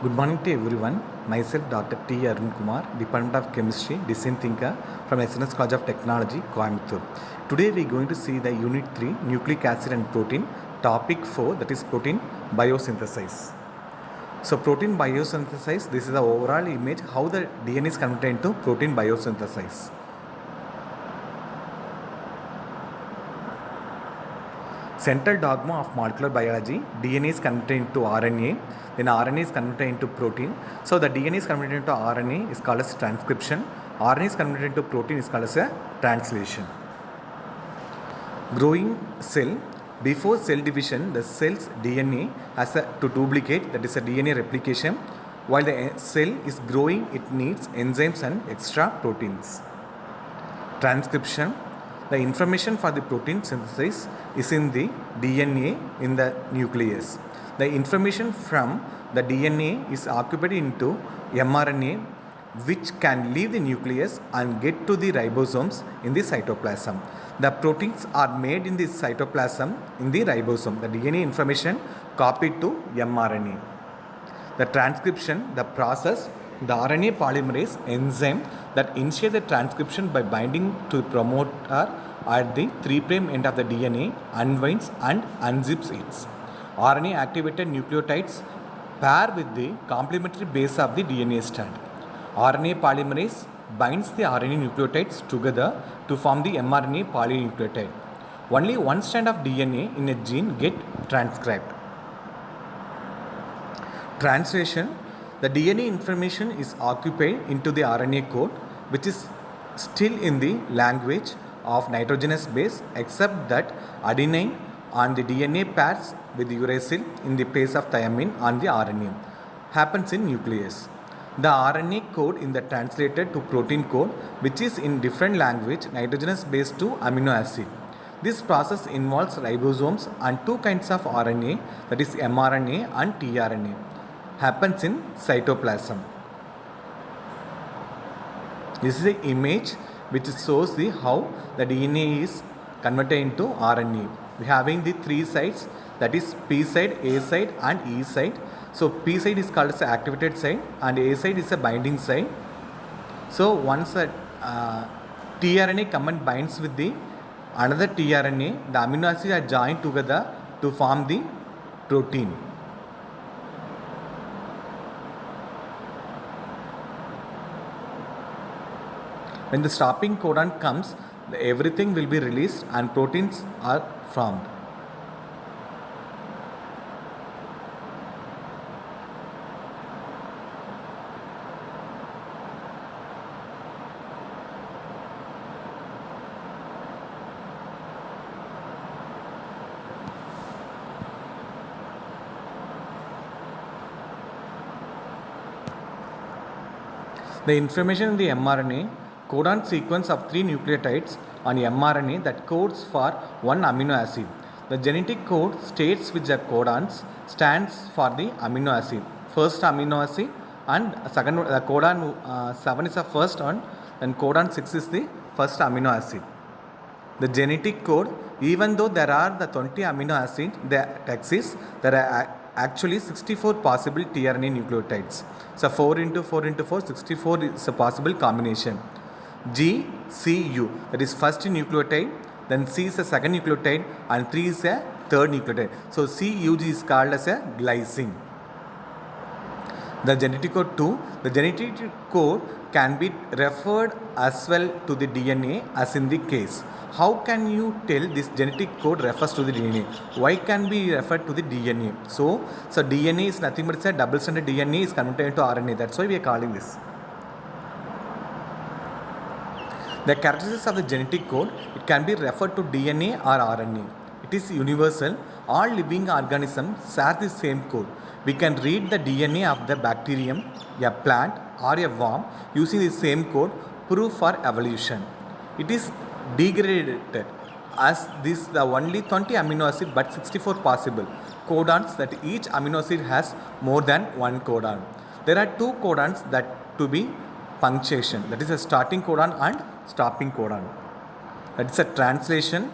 Good morning to everyone. Myself Dr. T. Arun Kumar, Department of Chemistry, Design Thinker from SNS College of Technology, Coimbatore. Today we are going to see the Unit 3, Nucleic Acid and Protein, Topic 4, that is Protein Biosynthesis. So protein biosynthesis, this is the overall image how the DNA is converted into protein biosynthesis. Central dogma of molecular biology, DNA is converted into RNA, then RNA is converted into protein. So the DNA is converted into RNA is called as transcription, RNA is converted into protein is called as a translation. Growing cell, before cell division, the cell's DNA has to duplicate, that is a DNA replication. While the cell is growing, it needs enzymes and extra proteins. Transcription, the information for the protein synthesis is in the DNA in the nucleus. The information from the DNA is occupied into mRNA, which can leave the nucleus and get to the ribosomes in the cytoplasm. The proteins are made in the cytoplasm in the ribosome. The DNA information copied to mRNA. The transcription, the process, the RNA polymerase enzyme that initiates the transcription by binding to the promoter at the 3' end of the DNA unwinds and unzips it. RNA activated nucleotides pair with the complementary base of the DNA strand. RNA polymerase binds the RNA nucleotides together to form the mRNA polynucleotide. Only one strand of DNA in a gene gets transcribed. Translation, the DNA information is occupied into the RNA code, which is still in the language of nitrogenous base, except that adenine on the DNA pairs with uracil in the place of thymine on the RNA happens in nucleus. The RNA code in the translated to protein code, which is in different language, nitrogenous base to amino acid. This process involves ribosomes and two kinds of RNA, that is mRNA and tRNA, happens in cytoplasm. This is the image which shows the how the DNA is converted into RNA. We having the three sides, that is P side, A side and E side. So P side is called as the activated side and A side is a binding side. So once a tRNA come and binds with the another tRNA, the amino acids are joined together to form the protein. When the stopping codon comes, everything will be released and proteins are formed. The information in the mRNA codon sequence of 3 nucleotides on mRNA that codes for one amino acid. The genetic code states which the codons stands for the amino acid. First amino acid and second codon 7 is the first one and codon 6 is the first amino acid. The genetic code, even though there are the 20 amino acids that exist, there are actually 64 possible tRNA nucleotides. So 4 into 4 into 4, 64 is a possible combination. G, C, U, that is first nucleotide, then C is a second nucleotide and 3 is a third nucleotide. So CUG is called as a glycine. The genetic code 2, the genetic code can be referred as well to the DNA as in the case. How can you tell this genetic code refers to the DNA? Why can be referred to the DNA? So DNA is nothing but it's a double stranded DNA is converted into RNA. That's why we are calling this. The characteristics of the genetic code, it can be referred to DNA or RNA. It is universal. All living organisms share the same code. We can read the DNA of the bacterium, a plant or a worm using the same code, proof for evolution. It is degraded as this the only 20 amino acid but 64 possible codons that each amino acid has more than one codon. There are two codons that to be punctuation, that is a starting codon and stopping codon. That is a translation.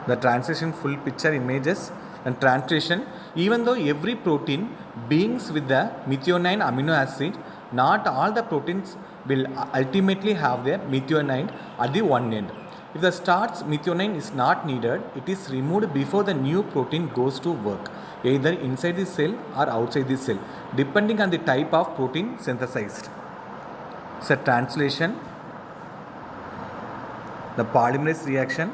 The translation full picture images And translation, even though every protein begins with the methionine amino acid, not all the proteins will ultimately have their methionine at the one end. If the start's methionine is not needed, it is removed before the new protein goes to work, either inside the cell or outside the cell, depending on the type of protein synthesized. So translation, the polymerase reaction